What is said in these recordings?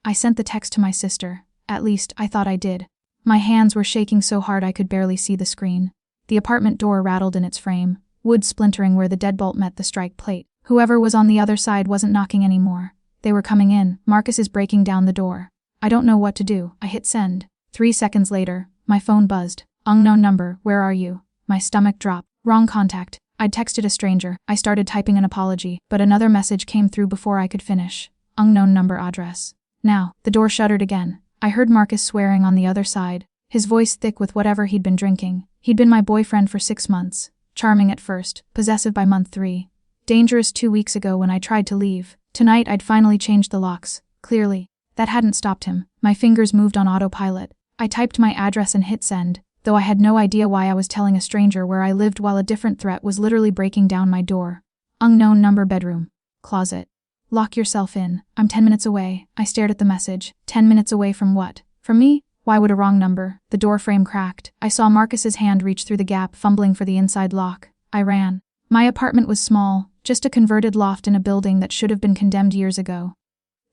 I sent the text to my sister. At least, I thought I did. My hands were shaking so hard I could barely see the screen. The apartment door rattled in its frame, wood splintering where the deadbolt met the strike plate. Whoever was on the other side wasn't knocking anymore. They were coming in. Marcus is breaking down the door. I don't know what to do. I hit send. 3 seconds later, my phone buzzed. Unknown number, where are you? My stomach dropped. Wrong contact. I'd texted a stranger. I started typing an apology, but another message came through before I could finish. Unknown number address. Now, the door shuddered again. I heard Marcus swearing on the other side, his voice thick with whatever he'd been drinking. He'd been my boyfriend for 6 months. Charming at first, possessive by month 3. Dangerous 2 weeks ago when I tried to leave. Tonight I'd finally changed the locks. Clearly. That hadn't stopped him. My fingers moved on autopilot. I typed my address and hit send, though I had no idea why I was telling a stranger where I lived while a different threat was literally breaking down my door. Unknown number bedroom. Closet. Lock yourself in. I'm 10 minutes away. I stared at the message. 10 minutes away from what? From me? Why would a wrong number? The door frame cracked. I saw Marcus's hand reach through the gap, fumbling for the inside lock. I ran. My apartment was small, just a converted loft in a building that should have been condemned years ago.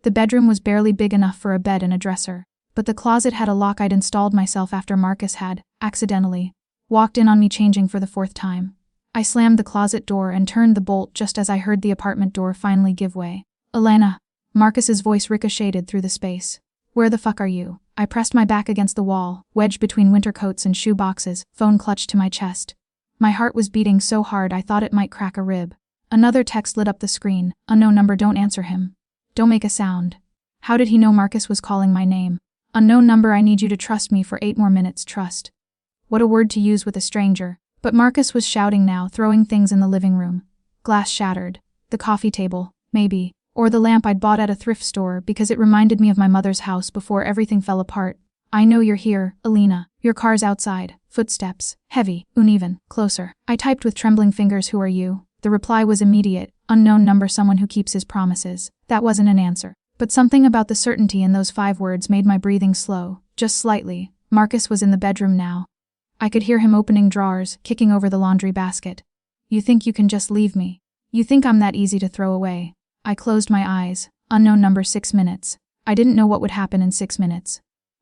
The bedroom was barely big enough for a bed and a dresser, but the closet had a lock I'd installed myself after Marcus had, accidentally, walked in on me changing for the 4th time. I slammed the closet door and turned the bolt just as I heard the apartment door finally give way. Elena. Marcus's voice ricocheted through the space. Where the fuck are you? I pressed my back against the wall, wedged between winter coats and shoe boxes, phone clutched to my chest. My heart was beating so hard I thought it might crack a rib. Another text lit up the screen. Unknown number, don't answer him. Don't make a sound. How did he know Marcus was calling my name? Unknown number, I need you to trust me for 8 more minutes. Trust. What a word to use with a stranger. But Marcus was shouting now, throwing things in the living room. Glass shattered. The coffee table, maybe. Or the lamp I'd bought at a thrift store because it reminded me of my mother's house before everything fell apart. I know you're here, Elena. Your car's outside. Footsteps. Heavy. Uneven. Closer. I typed with trembling fingers, who are you? The reply was immediate. Unknown number, someone who keeps his promises. That wasn't an answer. But something about the certainty in those 5 words made my breathing slow, just slightly. Marcus was in the bedroom now. I could hear him opening drawers, kicking over the laundry basket. You think you can just leave me? You think I'm that easy to throw away? I closed my eyes. Unknown number, 6 minutes. I didn't know what would happen in 6 minutes.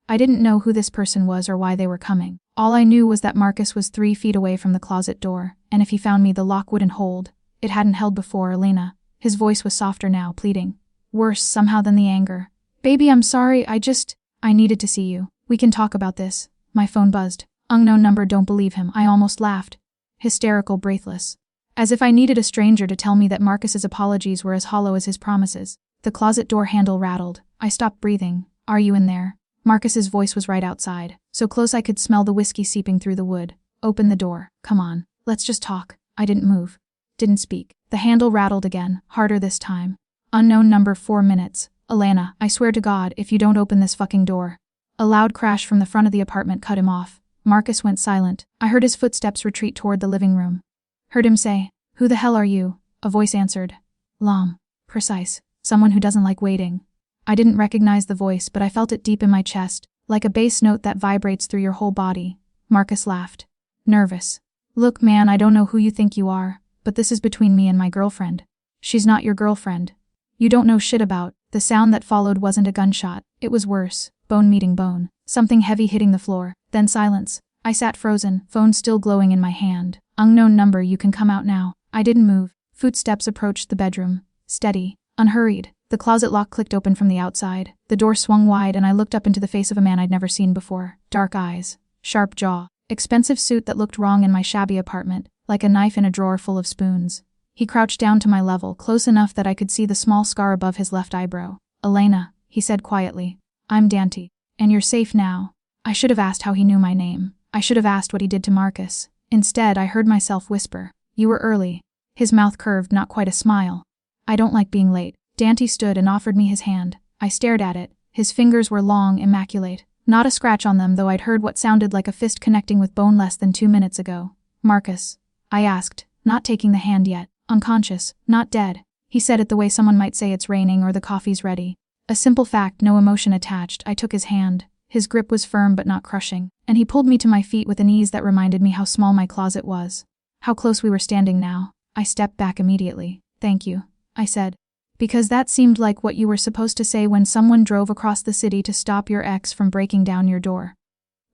I didn't know who this person was or why they were coming. All I knew was that Marcus was 3 feet away from the closet door, and if he found me the lock wouldn't hold. It hadn't held before. Elena. His voice was softer now, pleading. Worse somehow than the anger. Baby, I'm sorry, I needed to see you. We can talk about this. My phone buzzed. Unknown number, don't believe him. I almost laughed. Hysterical, breathless. As if I needed a stranger to tell me that Marcus's apologies were as hollow as his promises. The closet door handle rattled. I stopped breathing. Are you in there? Marcus's voice was right outside, so close I could smell the whiskey seeping through the wood. Open the door. Come on. Let's just talk. I didn't move. Didn't speak. The handle rattled again, harder this time. Unknown number, 4 minutes. Elena, I swear to God, if you don't open this fucking door. A loud crash from the front of the apartment cut him off. Marcus went silent. I heard his footsteps retreat toward the living room. Heard him say, "Who the hell are you?" A voice answered. Lom. Precise. Someone who doesn't like waiting. I didn't recognize the voice, but I felt it deep in my chest, like a bass note that vibrates through your whole body. Marcus laughed. Nervous. Look, man, I don't know who you think you are, but this is between me and my girlfriend. She's not your girlfriend. You don't know shit about. The sound that followed wasn't a gunshot. It was worse. Bone meeting bone. Something heavy hitting the floor. Then silence. I sat frozen, phone still glowing in my hand. Unknown number, you can come out now. I didn't move. Footsteps approached the bedroom. Steady. Unhurried. The closet lock clicked open from the outside. The door swung wide and I looked up into the face of a man I'd never seen before. Dark eyes. Sharp jaw. Expensive suit that looked wrong in my shabby apartment, like a knife in a drawer full of spoons. He crouched down to my level, close enough that I could see the small scar above his left eyebrow. Elena, he said quietly. I'm Dante. And you're safe now. I should have asked how he knew my name. I should have asked what he did to Marcus. Instead, I heard myself whisper. You were early. His mouth curved, not quite a smile. I don't like being late. Dante stood and offered me his hand. I stared at it. His fingers were long, immaculate. Not a scratch on them, though I'd heard what sounded like a fist connecting with bone less than 2 minutes ago. Marcus? I asked, not taking the hand yet. Unconscious, not dead. He said it the way someone might say it's raining or the coffee's ready. A simple fact, no emotion attached. I took his hand. His grip was firm but not crushing, and he pulled me to my feet with an ease that reminded me how small my closet was. How close we were standing now. I stepped back immediately. Thank you, I said. Because that seemed like what you were supposed to say when someone drove across the city to stop your ex from breaking down your door.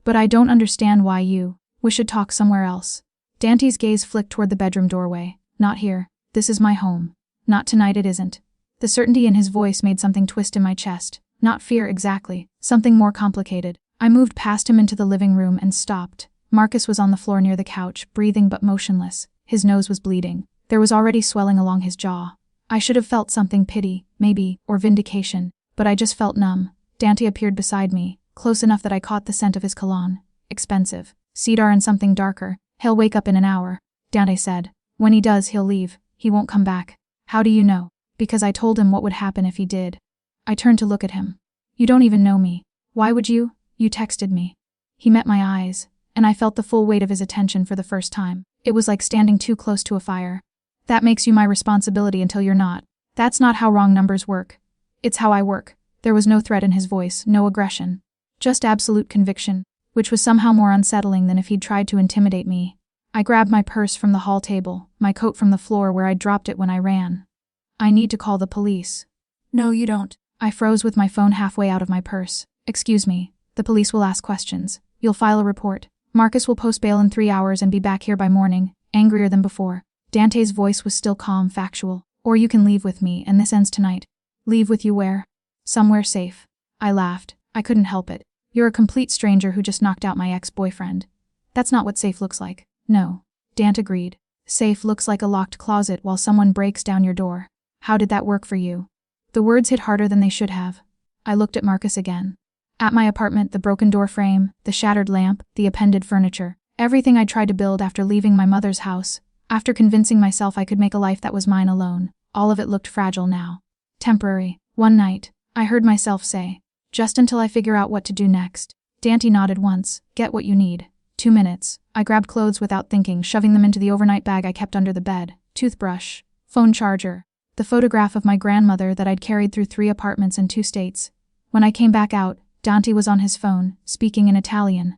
But I don't understand why we should talk somewhere else. Dante's gaze flicked toward the bedroom doorway. Not here. This is my home. Not tonight, it isn't. The certainty in his voice made something twist in my chest. Not fear exactly, something more complicated. I moved past him into the living room and stopped. Marcus was on the floor near the couch, breathing but motionless. His nose was bleeding. There was already swelling along his jaw. I should have felt something, pity, maybe, or vindication, but I just felt numb. Dante appeared beside me, close enough that I caught the scent of his cologne. Expensive. Cedar and something darker. He'll wake up in an hour, Dante said. When he does, he'll leave. He won't come back. How do you know? Because I told him what would happen if he did. I turned to look at him. You don't even know me. Why would you? You texted me. He met my eyes, and I felt the full weight of his attention for the first time. It was like standing too close to a fire. That makes you my responsibility until you're not. That's not how wrong numbers work. It's how I work. There was no threat in his voice, no aggression. Just absolute conviction, which was somehow more unsettling than if he'd tried to intimidate me. I grabbed my purse from the hall table, my coat from the floor where I'd dropped it when I ran. I need to call the police. No, you don't. I froze with my phone halfway out of my purse. Excuse me. The police will ask questions. You'll file a report. Marcus will post bail in 3 hours and be back here by morning, angrier than before. Dante's voice was still calm, factual. Or you can leave with me, and this ends tonight. Leave with you where? Somewhere safe. I laughed. I couldn't help it. You're a complete stranger who just knocked out my ex-boyfriend. That's not what safe looks like. No. Dante agreed. Safe looks like a locked closet while someone breaks down your door. How did that work for you? The words hit harder than they should have. I looked at Marcus again. At my apartment, the broken door frame, the shattered lamp, the appended furniture, everything I tried to build after leaving my mother's house, after convincing myself I could make a life that was mine alone, all of it looked fragile now. Temporary. One night, I heard myself say, just until I figure out what to do next. Dante nodded once. Get what you need. 2 minutes. I grabbed clothes without thinking, shoving them into the overnight bag I kept under the bed. Toothbrush. Phone charger. The photograph of my grandmother that I'd carried through 3 apartments in 2 states. When I came back out, Dante was on his phone, speaking in Italian.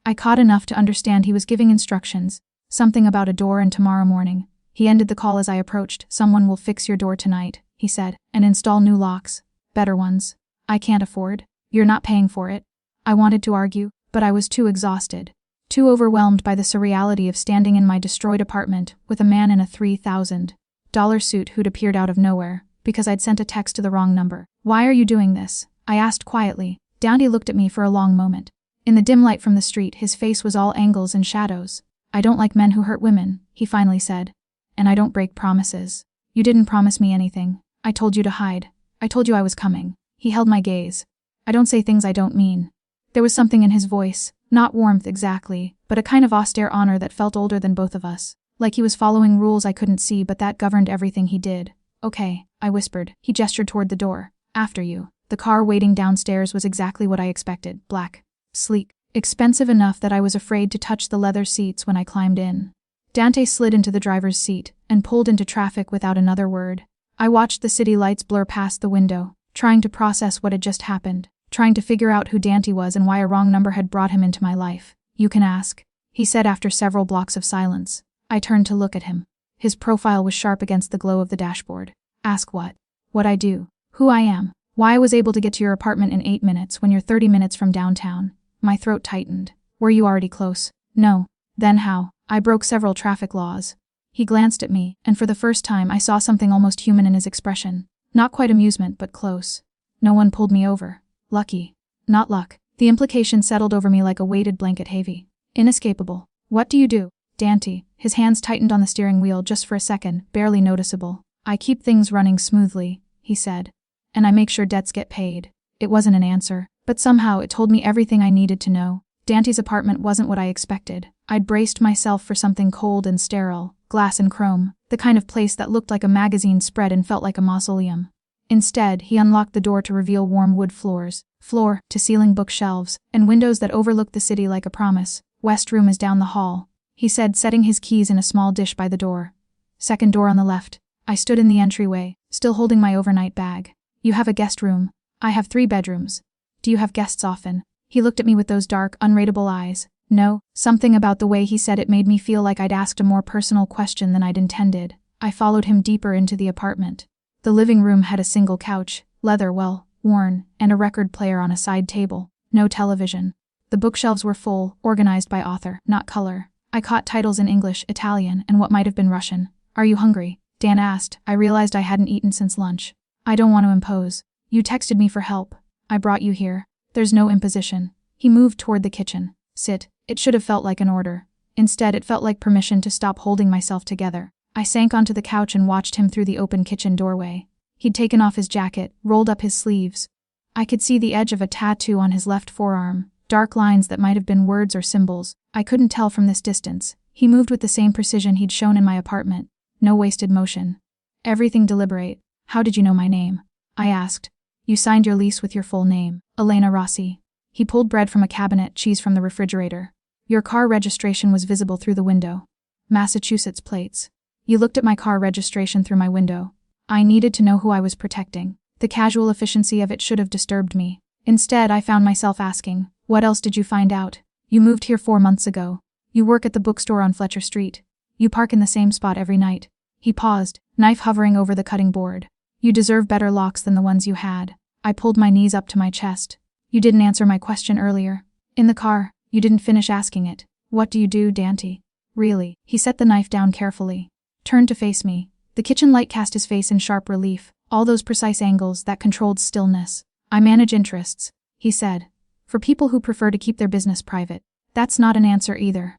I caught enough to understand he was giving instructions. Something about a door and tomorrow morning. He ended the call as I approached. Someone will fix your door tonight, he said, and install new locks. Better ones. I can't afford. You're not paying for it. I wanted to argue, but I was too exhausted. Too overwhelmed by the surreality of standing in my destroyed apartment with a man in a $3,000 suit who'd appeared out of nowhere, because I'd sent a text to the wrong number. Why are you doing this? I asked quietly. Dante looked at me for a long moment. In the dim light from the street, his face was all angles and shadows. I don't like men who hurt women, he finally said. And I don't break promises. You didn't promise me anything. I told you to hide. I told you I was coming. He held my gaze. I don't say things I don't mean. There was something in his voice, not warmth exactly, but a kind of austere honor that felt older than both of us. Like he was following rules I couldn't see, but that governed everything he did. Okay, I whispered. He gestured toward the door. After you. The car waiting downstairs was exactly what I expected. Black. Sleek. Expensive enough that I was afraid to touch the leather seats when I climbed in. Dante slid into the driver's seat and pulled into traffic without another word. I watched the city lights blur past the window, trying to process what had just happened, trying to figure out who Dante was and why a wrong number had brought him into my life. You can ask, he said after several blocks of silence. I turned to look at him. His profile was sharp against the glow of the dashboard. Ask what? What I do. Who I am. Why I was able to get to your apartment in 8 minutes when you're 30 minutes from downtown. My throat tightened. Were you already close? No. Then how? I broke several traffic laws. He glanced at me, and for the first time I saw something almost human in his expression. Not quite amusement, but close. No one pulled me over. Lucky. Not luck. The implication settled over me like a weighted blanket heavy. Inescapable. What do you do? Dante. His hands tightened on the steering wheel just for a second, barely noticeable. I keep things running smoothly, he said. And I make sure debts get paid. It wasn't an answer, but somehow it told me everything I needed to know. Dante's apartment wasn't what I expected. I'd braced myself for something cold and sterile, glass and chrome, the kind of place that looked like a magazine spread and felt like a mausoleum. Instead, he unlocked the door to reveal warm wood floors, floor-to-ceiling bookshelves, and windows that overlooked the city like a promise. West room is down the hall, he said, setting his keys in a small dish by the door. Second door on the left. I stood in the entryway, still holding my overnight bag. You have a guest room. I have 3 bedrooms. Do you have guests often? He looked at me with those dark, unreadable eyes. No. Something about the way he said it made me feel like I'd asked a more personal question than I'd intended. I followed him deeper into the apartment. The living room had a single couch, leather well worn, and a record player on a side table. No television. The bookshelves were full, organized by author, not color. I caught titles in English, Italian, and what might have been Russian. "Are you hungry?" Dan asked. I realized I hadn't eaten since lunch. "I don't want to impose. You texted me for help. I brought you here. There's no imposition." He moved toward the kitchen. "Sit." It should have felt like an order. Instead, it felt like permission to stop holding myself together. I sank onto the couch and watched him through the open kitchen doorway. He'd taken off his jacket, rolled up his sleeves. I could see the edge of a tattoo on his left forearm, dark lines that might have been words or symbols. I couldn't tell from this distance. He moved with the same precision he'd shown in my apartment. No wasted motion. Everything deliberate. "How did you know my name?" I asked. "You signed your lease with your full name, Elena Rossi." He pulled bread from a cabinet, cheese from the refrigerator. "Your car registration was visible through the window. Massachusetts plates." You looked at my car registration through my window. I needed to know who I was protecting. The casual efficiency of it should have disturbed me. Instead, I found myself asking, "What else did you find out? You moved here 4 months ago. You work at the bookstore on Fletcher Street. You park in the same spot every night." He paused, knife hovering over the cutting board. "You deserve better locks than the ones you had." I pulled my knees up to my chest. "You didn't answer my question earlier. In the car, you didn't finish asking it. What do you do, Dante?" "Really?" He set the knife down carefully. Turned to face me. The kitchen light cast his face in sharp relief, all those precise angles that controlled stillness. "I manage interests," he said. "For people who prefer to keep their business private." "That's not an answer either."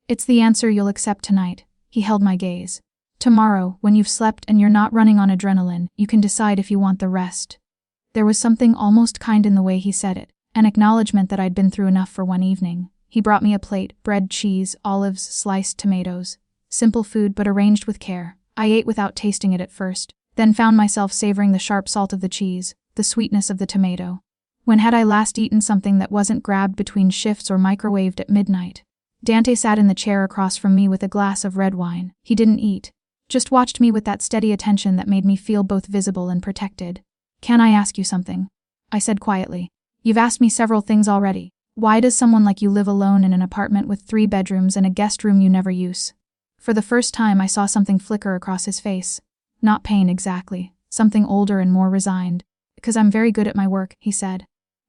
"It's the answer you'll accept tonight." He held my gaze. "Tomorrow, when you've slept and you're not running on adrenaline, you can decide if you want the rest." There was something almost kind in the way he said it, an acknowledgement that I'd been through enough for one evening. He brought me a plate, bread, cheese, olives, sliced tomatoes. Simple food but arranged with care. I ate without tasting it at first, then found myself savoring the sharp salt of the cheese, the sweetness of the tomato. When had I last eaten something that wasn't grabbed between shifts or microwaved at midnight? Dante sat in the chair across from me with a glass of red wine. He didn't eat. Just watched me with that steady attention that made me feel both visible and protected. "Can I ask you something?" I said quietly. "You've asked me several things already. Why does someone like you live alone in an apartment with 3 bedrooms and a guest room you never use?" For the first time I saw something flicker across his face. Not pain exactly, something older and more resigned. "Because I'm very good at my work," he said.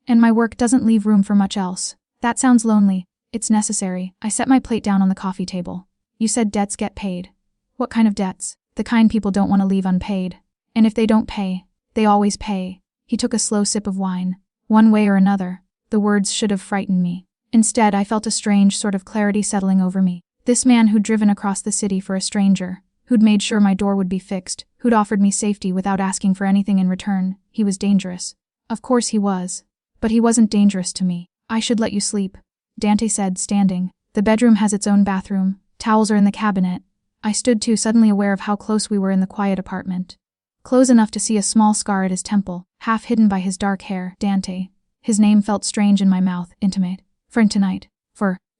"And my work doesn't leave room for much else." "That sounds lonely." "It's necessary." I set my plate down on the coffee table. "You said debts get paid." "What kind of debts?" "The kind people don't want to leave unpaid. And if they don't pay, they always pay." He took a slow sip of wine. "One way or another." The words should have frightened me. Instead, I felt a strange sort of clarity settling over me. This man who'd driven across the city for a stranger, who'd made sure my door would be fixed, who'd offered me safety without asking for anything in return, he was dangerous. Of course he was. But he wasn't dangerous to me. "I should let you sleep," Dante said, standing. "The bedroom has its own bathroom. Towels are in the cabinet." I stood too, suddenly aware of how close we were in the quiet apartment. Close enough to see a small scar at his temple, half hidden by his dark hair. Dante. His name felt strange in my mouth. Intimate. "For tonight."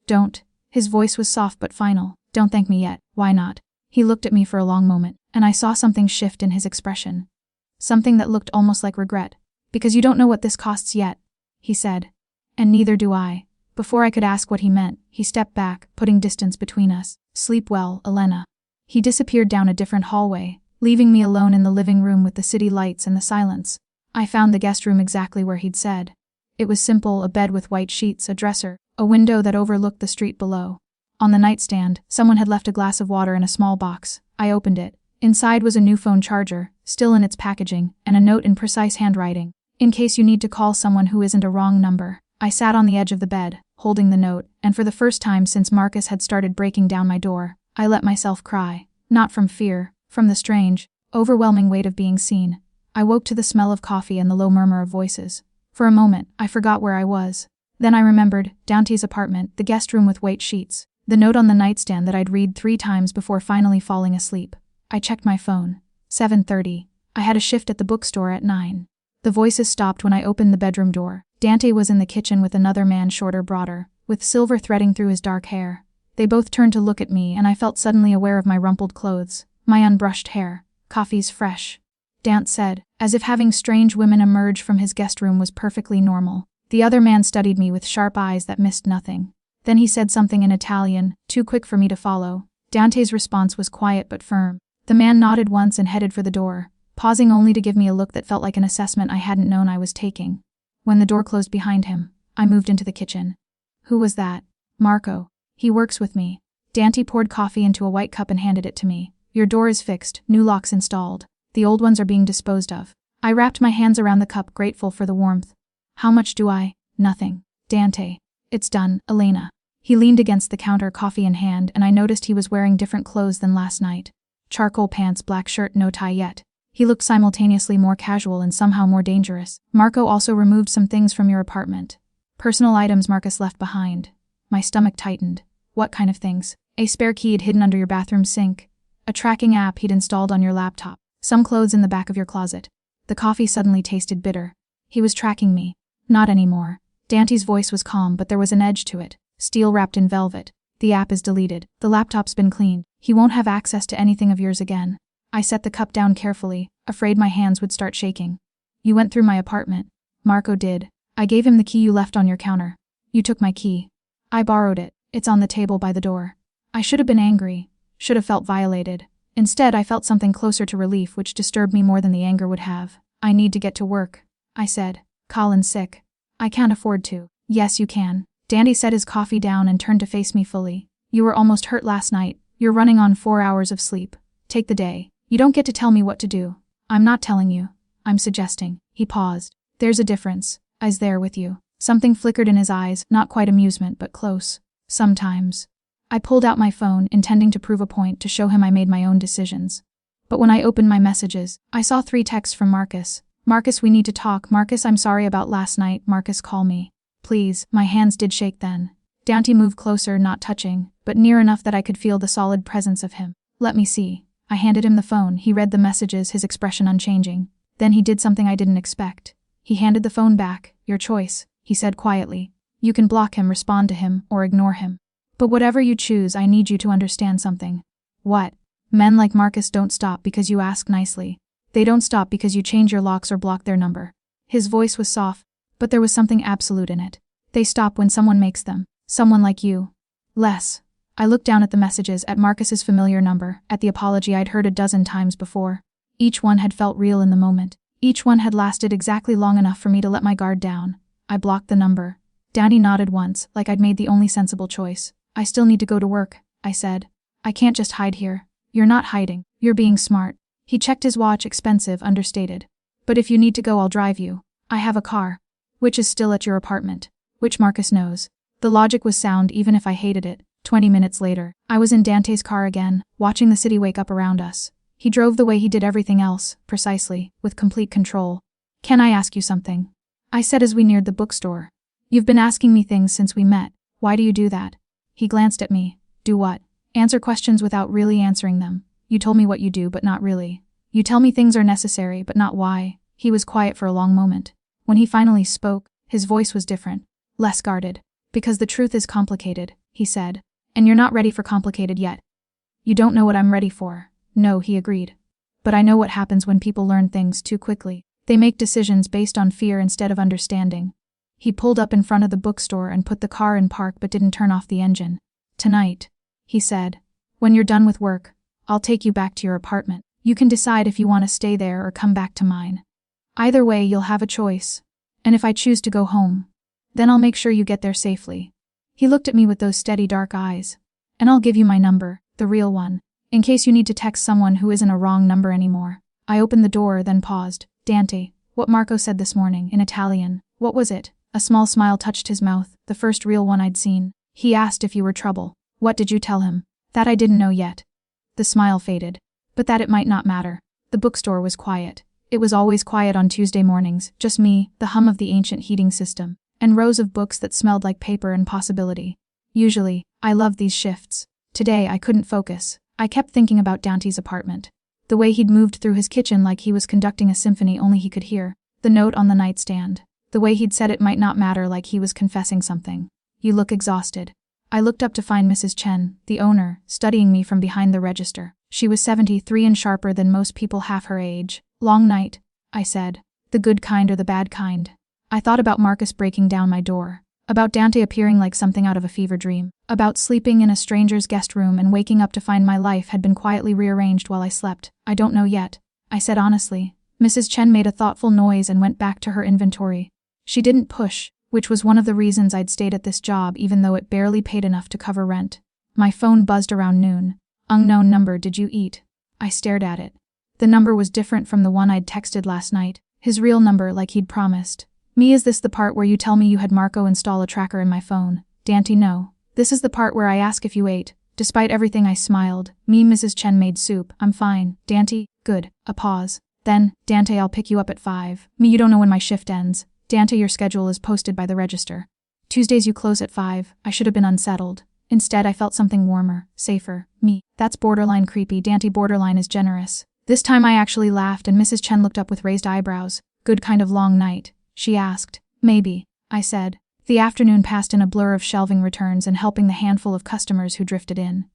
Don't. His voice was soft but final. "Don't thank me yet." "Why not?" He looked at me for a long moment, and I saw something shift in his expression. Something that looked almost like regret. "Because you don't know what this costs yet," he said. "And neither do I." Before I could ask what he meant, he stepped back, putting distance between us. "Sleep well, Elena." He disappeared down a different hallway, leaving me alone in the living room with the city lights and the silence. I found the guest room exactly where he'd said. It was simple, a bed with white sheets, a dresser, a window that overlooked the street below. On the nightstand, someone had left a glass of water in a small box. I opened it. Inside was a new phone charger, still in its packaging, and a note in precise handwriting. "In case you need to call someone who isn't a wrong number." I sat on the edge of the bed, holding the note, and for the first time since Marcus had started breaking down my door, I let myself cry. Not from fear, from the strange, overwhelming weight of being seen. I woke to the smell of coffee and the low murmur of voices. For a moment, I forgot where I was. Then I remembered Dante's apartment, the guest room with white sheets, the note on the nightstand that I'd read 3 times before finally falling asleep. I checked my phone. 7:30. I had a shift at the bookstore at 9. The voices stopped when I opened the bedroom door. Dante was in the kitchen with another man, shorter, broader, with silver threading through his dark hair. They both turned to look at me, and I felt suddenly aware of my rumpled clothes, my unbrushed hair. "Coffee's fresh," Dante said, as if having strange women emerge from his guest room was perfectly normal. The other man studied me with sharp eyes that missed nothing. Then he said something in Italian, too quick for me to follow. Dante's response was quiet but firm. The man nodded once and headed for the door, pausing only to give me a look that felt like an assessment I hadn't known I was taking. When the door closed behind him, I moved into the kitchen. Who was that? Marco. He works with me. Dante poured coffee into a white cup and handed it to me. Your door is fixed, new locks installed. The old ones are being disposed of. I wrapped my hands around the cup, grateful for the warmth. How much do I? Nothing. Dante. It's done, Elena. He leaned against the counter, coffee in hand, and I noticed he was wearing different clothes than last night. Charcoal pants, black shirt, no tie yet. He looked simultaneously more casual and somehow more dangerous. Marco also removed some things from your apartment. Personal items Marcus left behind. My stomach tightened. What kind of things? A spare key he'd hidden under your bathroom sink. A tracking app he'd installed on your laptop. Some clothes in the back of your closet. The coffee suddenly tasted bitter. He was tracking me. Not anymore. Dante's voice was calm, but there was an edge to it. Steel wrapped in velvet. The app is deleted. The laptop's been cleaned. He won't have access to anything of yours again. I set the cup down carefully, afraid my hands would start shaking. You went through my apartment. Marco did. I gave him the key you left on your counter. You took my key. I borrowed it. It's on the table by the door. I should have been angry. Should have felt violated. Instead, I felt something closer to relief, which disturbed me more than the anger would have. I need to get to work, I said. Colin's sick. I can't afford to. Yes, you can. Dante set his coffee down and turned to face me fully. You were almost hurt last night. You're running on 4 hours of sleep. Take the day. You don't get to tell me what to do. I'm not telling you. I'm suggesting. He paused. There's a difference. I's there with you. Something flickered in his eyes, not quite amusement, but close. Sometimes. I pulled out my phone, intending to prove a point, to show him I made my own decisions. But when I opened my messages, I saw 3 texts from Marcus. Marcus, we need to talk. Marcus, I'm sorry about last night. Marcus, call me. Please. My hands did shake then. Dante moved closer, not touching, but near enough that I could feel the solid presence of him. Let me see. I handed him the phone. He read the messages, his expression unchanging. Then he did something I didn't expect. He handed the phone back. Your choice, he said quietly. You can block him, respond to him, or ignore him. But whatever you choose, I need you to understand something. What? Men like Marcus don't stop because you ask nicely. They don't stop because you change your locks or block their number. His voice was soft, but there was something absolute in it. They stop when someone makes them. Someone like you. Less. I looked down at the messages, at Marcus's familiar number, at the apology I'd heard a dozen times before. Each one had felt real in the moment. Each one had lasted exactly long enough for me to let my guard down. I blocked the number. Dante nodded once, like I'd made the only sensible choice. I still need to go to work, I said. I can't just hide here. You're not hiding. You're being smart. He checked his watch, expensive, understated. But if you need to go, I'll drive you. I have a car. Which is still at your apartment. Which Marcus knows. The logic was sound even if I hated it. 20 minutes later, I was in Dante's car again, watching the city wake up around us. He drove the way he did everything else, precisely, with complete control. Can I ask you something? I said as we neared the bookstore. You've been asking me things since we met. Why do you do that? He glanced at me. Do what? Answer questions without really answering them. You told me what you do, but not really. You tell me things are necessary, but not why. He was quiet for a long moment. When he finally spoke, his voice was different. Less guarded. Because the truth is complicated, he said. And you're not ready for complicated yet. You don't know what I'm ready for. No, he agreed. But I know what happens when people learn things too quickly. They make decisions based on fear instead of understanding. He pulled up in front of the bookstore and put the car in park but didn't turn off the engine. Tonight, he said. When you're done with work, I'll take you back to your apartment. You can decide if you want to stay there or come back to mine. Either way, you'll have a choice. And if I choose to go home, then I'll make sure you get there safely. He looked at me with those steady dark eyes. And I'll give you my number, the real one, in case you need to text someone who isn't a wrong number anymore. I opened the door, then paused. Dante, what Marco said this morning, in Italian, what was it? A small smile touched his mouth, the first real one I'd seen. He asked if you were trouble. What did you tell him? That I didn't know yet. The smile faded. But that it might not matter. The bookstore was quiet. It was always quiet on Tuesday mornings, just me, the hum of the ancient heating system, and rows of books that smelled like paper and possibility. Usually, I loved these shifts. Today I couldn't focus. I kept thinking about Dante's apartment. The way he'd moved through his kitchen like he was conducting a symphony only he could hear. The note on the nightstand. The way he'd said it might not matter like he was confessing something. You look exhausted. I looked up to find Mrs. Chen, the owner, studying me from behind the register. She was 73 and sharper than most people half her age. Long night, I said. The good kind or the bad kind? I thought about Marcus breaking down my door. About Dante appearing like something out of a fever dream. About sleeping in a stranger's guest room and waking up to find my life had been quietly rearranged while I slept. I don't know yet. I said honestly. Mrs. Chen made a thoughtful noise and went back to her inventory. She didn't push, which was one of the reasons I'd stayed at this job even though it barely paid enough to cover rent. My phone buzzed around noon. Unknown number, did you eat? I stared at it. The number was different from the one I'd texted last night. His real number, like he'd promised. Me, is this the part where you tell me you had Marco install a tracker in my phone? Dante, no. This is the part where I ask if you ate. Despite everything, I smiled. Me, Mrs. Chen made soup. I'm fine. Dante, good. A pause. Then, Dante, I'll pick you up at 5. Me, you don't know when my shift ends. Dante, your schedule is posted by the register. Tuesdays you close at 5. I should have been unsettled. Instead, I felt something warmer, safer. Me, that's borderline creepy. Dante, borderline is generous. This time I actually laughed and Mrs. Chen looked up with raised eyebrows. Good kind of long night, she asked. Maybe, I said. The afternoon passed in a blur of shelving returns and helping the handful of customers who drifted in.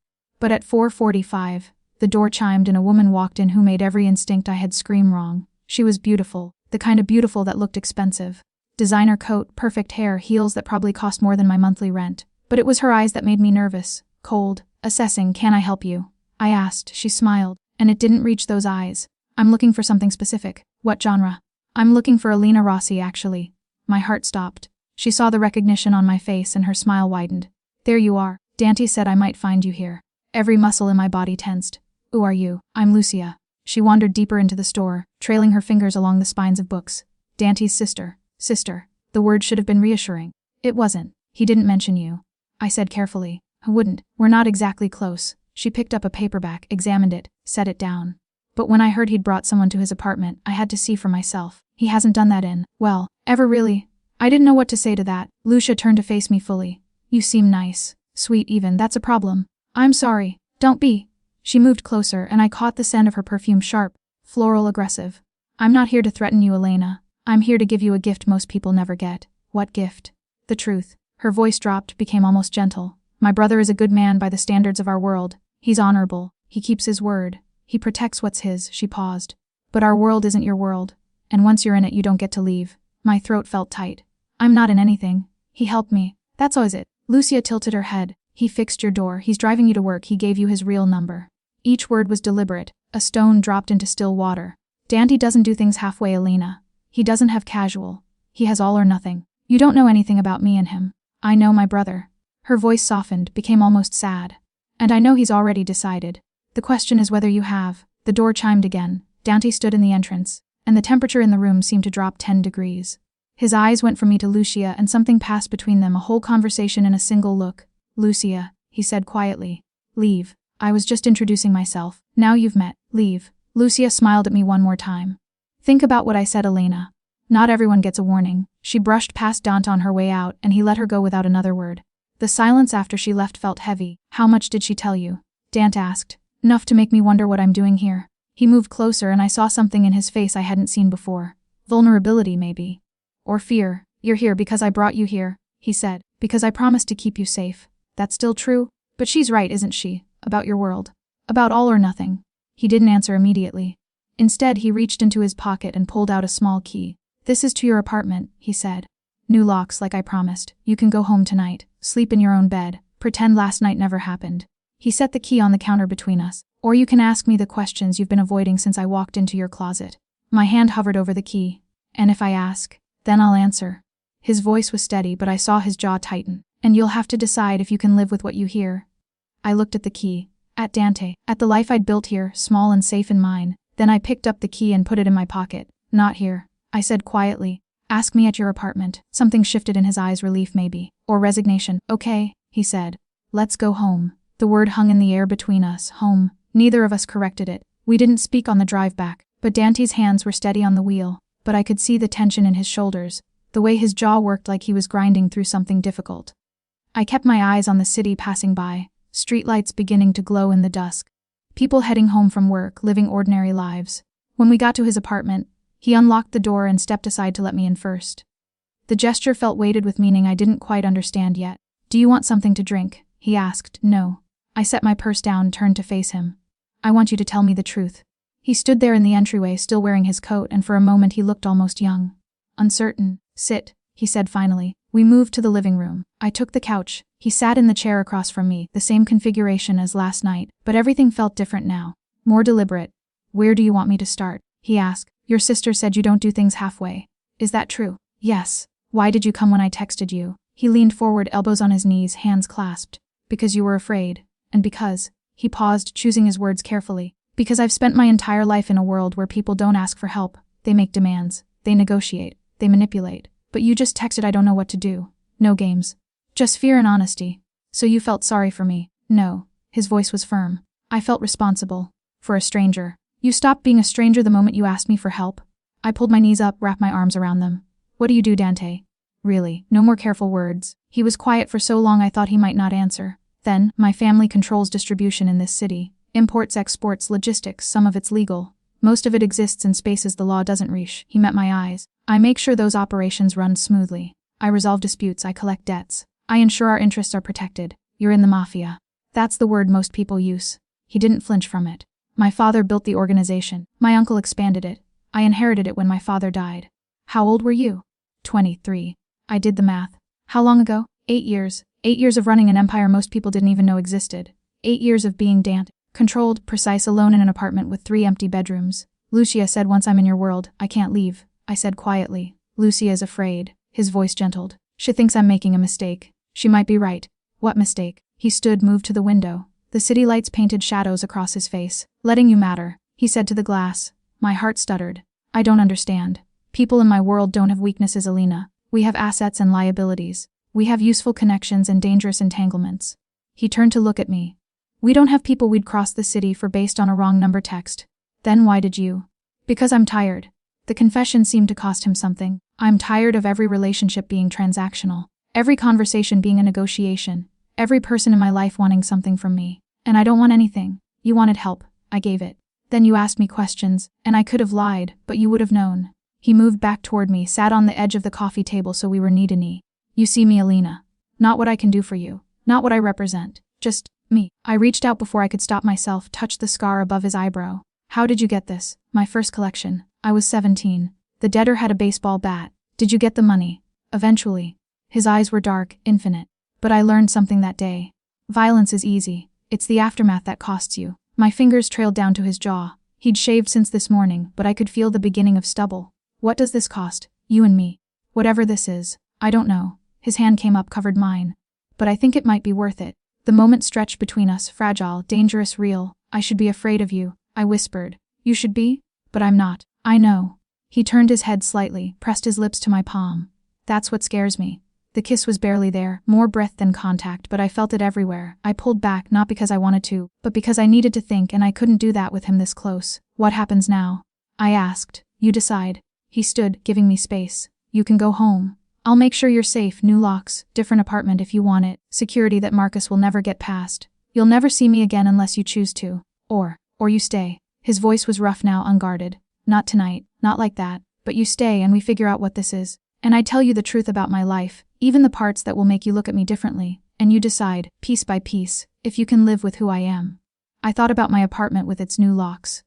But at 4:45, the door chimed and a woman walked in who made every instinct I had scream wrong. She was beautiful, the kind of beautiful that looked expensive. Designer coat, perfect hair, heels that probably cost more than my monthly rent. But it was her eyes that made me nervous, cold, assessing. Can I help you? I asked. She smiled, and it didn't reach those eyes. I'm looking for something specific. What genre? I'm looking for Alina Rossi, actually. My heart stopped. She saw the recognition on my face and her smile widened. There you are. Dante said I might find you here. Every muscle in my body tensed. Who are you? I'm Lucia. She wandered deeper into the store, trailing her fingers along the spines of books. Dante's sister. Sister. The word should have been reassuring. It wasn't. He didn't mention you. I said carefully. I wouldn't. We're not exactly close. She picked up a paperback, examined it, set it down. But when I heard he'd brought someone to his apartment, I had to see for myself. He hasn't done that in, well, ever really. I didn't know what to say to that. Lucia turned to face me fully. You seem nice. Sweet even, that's a problem. I'm sorry. Don't be. She moved closer and I caught the scent of her perfume, sharp, floral, aggressive. I'm not here to threaten you, Elena. I'm here to give you a gift most people never get. What gift? The truth. Her voice dropped, became almost gentle. My brother is a good man by the standards of our world. He's honorable. He keeps his word. He protects what's his. She paused. But our world isn't your world. And once you're in it, you don't get to leave. My throat felt tight. I'm not in anything. He helped me. That's all, is it? Lucia tilted her head. He fixed your door. He's driving you to work. He gave you his real number. Each word was deliberate. A stone dropped into still water. Dante doesn't do things halfway, Elena. He doesn't have casual. He has all or nothing. You don't know anything about me and him. I know my brother. Her voice softened, became almost sad. And I know he's already decided. The question is whether you have. The door chimed again. Dante stood in the entrance, and the temperature in the room seemed to drop 10 degrees. His eyes went from me to Lucia and something passed between them, a whole conversation in a single look. Lucia, he said quietly. Leave. I was just introducing myself. Now you've met. Leave. Lucia smiled at me one more time. Think about what I said, Elena. Not everyone gets a warning. She brushed past Dante on her way out and he let her go without another word. The silence after she left felt heavy. How much did she tell you? Dante asked. Enough to make me wonder what I'm doing here. He moved closer and I saw something in his face I hadn't seen before. Vulnerability, maybe. Or fear. You're here because I brought you here, he said. Because I promised to keep you safe. That's still true? But she's right, isn't she? About your world. About all or nothing. He didn't answer immediately. Instead, he reached into his pocket and pulled out a small key. This is to your apartment, he said. New locks, like I promised. You can go home tonight. Sleep in your own bed. Pretend last night never happened. He set the key on the counter between us. Or you can ask me the questions you've been avoiding since I walked into your closet. My hand hovered over the key. And if I ask, then I'll answer. His voice was steady, but I saw his jaw tighten. And you'll have to decide if you can live with what you hear. I looked at the key. At Dante. At the life I'd built here, small and safe in mine. Then I picked up the key and put it in my pocket. Not here, I said quietly. Ask me at your apartment. Something shifted in his eyes, relief maybe. Or resignation. Okay, he said. Let's go home. The word hung in the air between us. Home. Neither of us corrected it. We didn't speak on the drive back, but Dante's hands were steady on the wheel. But I could see the tension in his shoulders, the way his jaw worked like he was grinding through something difficult. I kept my eyes on the city passing by, streetlights beginning to glow in the dusk. People heading home from work, living ordinary lives. When we got to his apartment, he unlocked the door and stepped aside to let me in first. The gesture felt weighted with meaning I didn't quite understand yet. Do you want something to drink? He asked. No. I set my purse down, turned to face him. I want you to tell me the truth. He stood there in the entryway, still wearing his coat, and for a moment he looked almost young. Uncertain. Sit, he said finally. We moved to the living room. I took the couch. He sat in the chair across from me, the same configuration as last night, but everything felt different now. More deliberate. Where do you want me to start? he asked. Your sister said you don't do things halfway. Is that true? Yes. Why did you come when I texted you? He leaned forward, elbows on his knees, hands clasped. Because you were afraid. And because, he paused, choosing his words carefully. Because I've spent my entire life in a world where people don't ask for help. They make demands. They negotiate. They manipulate. But you just texted I don't know what to do. No games. Just fear and honesty. So you felt sorry for me? No. His voice was firm. I felt responsible. For a stranger. You stopped being a stranger the moment you asked me for help? I pulled my knees up, wrapped my arms around them. What do you do, Dante? Really, no more careful words. He was quiet for so long I thought he might not answer. Then, my family controls distribution in this city. Imports, exports, logistics, some of it's legal. Most of it exists in spaces the law doesn't reach. He met my eyes. I make sure those operations run smoothly. I resolve disputes, I collect debts. I ensure our interests are protected. You're in the Mafia. That's the word most people use. He didn't flinch from it. My father built the organization. My uncle expanded it. I inherited it when my father died. How old were you? 23. I did the math. How long ago? 8 years. 8 years of running an empire most people didn't even know existed. 8 years of being controlled, precise, alone in an apartment with 3 empty bedrooms. Lucia said once I'm in your world, I can't leave. I said quietly. Lucia is afraid. His voice gentled. She thinks I'm making a mistake. She might be right. What mistake? He stood, moved to the window. The city lights painted shadows across his face. Letting you matter, he said to the glass. My heart stuttered. I don't understand. People in my world don't have weaknesses, Alina. We have assets and liabilities. We have useful connections and dangerous entanglements. He turned to look at me. We don't have people we'd cross the city for based on a wrong number text. Then why did you? Because I'm tired. The confession seemed to cost him something. I'm tired of every relationship being transactional. Every conversation being a negotiation. Every person in my life wanting something from me. And I don't want anything. You wanted help. I gave it. Then you asked me questions, and I could have lied, but you would have known. He moved back toward me, sat on the edge of the coffee table so we were knee to knee. You see me, Alina. Not what I can do for you. Not what I represent. Just me. I reached out before I could stop myself, touched the scar above his eyebrow. How did you get this? My first collection. I was 17. The debtor had a baseball bat. Did you get the money? Eventually. His eyes were dark, infinite. But I learned something that day. Violence is easy. It's the aftermath that costs you. My fingers trailed down to his jaw. He'd shaved since this morning, but I could feel the beginning of stubble. What does this cost? You and me. Whatever this is. I don't know. His hand came up, covered mine. But I think it might be worth it. The moment stretched between us, fragile, dangerous, real. I should be afraid of you, I whispered. You should be? But I'm not. I know. He turned his head slightly, pressed his lips to my palm. That's what scares me. The kiss was barely there, more breath than contact, but I felt it everywhere. I pulled back, not because I wanted to, but because I needed to think, and I couldn't do that with him this close. What happens now? I asked. You decide. He stood, giving me space. You can go home. I'll make sure you're safe, new locks, different apartment if you want it, security that Marcus will never get past. You'll never see me again unless you choose to. Or you stay. His voice was rough now, unguarded. Not tonight, not like that, but you stay and we figure out what this is. And I tell you the truth about my life, even the parts that will make you look at me differently, and you decide, piece by piece, if you can live with who I am. I thought about my apartment with its new locks.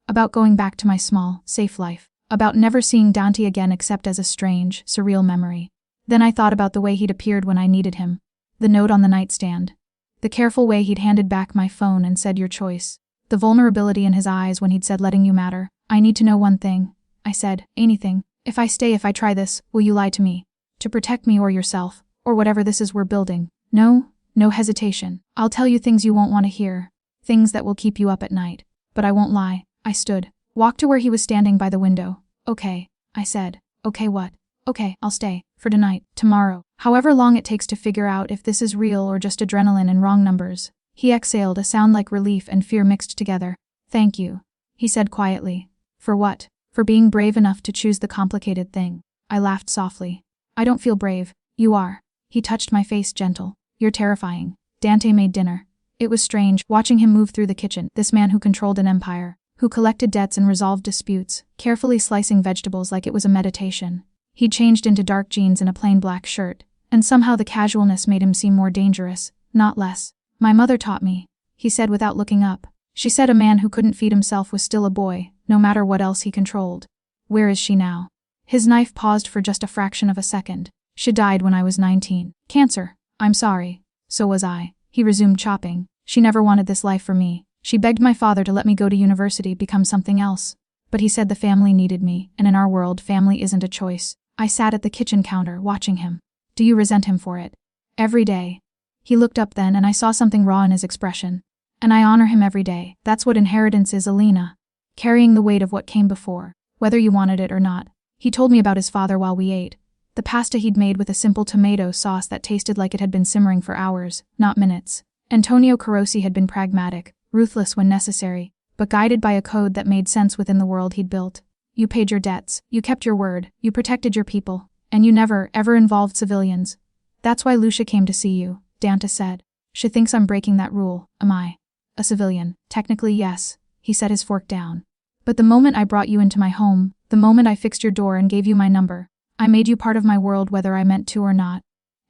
About going back to my small, safe life. About never seeing Dante again except as a strange, surreal memory. Then I thought about the way he'd appeared when I needed him. The note on the nightstand. The careful way he'd handed back my phone and said your choice. The vulnerability in his eyes when he'd said letting you matter. I need to know one thing. I said, anything. If I stay, if I try this, will you lie to me? To protect me or yourself, or whatever this is we're building. No hesitation. I'll tell you things you won't want to hear. Things that will keep you up at night. But I won't lie. I stood. Walked to where he was standing by the window. Okay, I said. Okay what? Okay, I'll stay. For tonight, tomorrow. However long it takes to figure out if this is real or just adrenaline and wrong numbers. He exhaled, a sound like relief and fear mixed together. Thank you. He said quietly. For what? For being brave enough to choose the complicated thing. I laughed softly. I don't feel brave. You are. He touched my face, gentle. You're terrifying. Dante made dinner. It was strange, watching him move through the kitchen, this man who controlled an empire, who collected debts and resolved disputes, carefully slicing vegetables like it was a meditation. He changed into dark jeans and a plain black shirt, and somehow the casualness made him seem more dangerous, not less. My mother taught me, he said without looking up. She said a man who couldn't feed himself was still a boy, no matter what else he controlled. Where is she now? His knife paused for just a fraction of a second. She died when I was 19. Cancer. I'm sorry. So was I. He resumed chopping. She never wanted this life for me. She begged my father to let me go to university, become something else. But he said the family needed me, and in our world, family isn't a choice. I sat at the kitchen counter, watching him. Do you resent him for it? Every day. He looked up then, and I saw something raw in his expression. And I honor him every day. That's what inheritance is, Alina. Carrying the weight of what came before, whether you wanted it or not. He told me about his father while we ate. The pasta he'd made with a simple tomato sauce that tasted like it had been simmering for hours, not minutes. Antonio Carosi had been pragmatic, ruthless when necessary, but guided by a code that made sense within the world he'd built. You paid your debts, you kept your word, you protected your people, and you never, ever involved civilians. That's why Lucia came to see you, Dante said. She thinks I'm breaking that rule, am I? A civilian, technically yes, he set his fork down. But the moment I brought you into my home, the moment I fixed your door and gave you my number, I made you part of my world whether I meant to or not.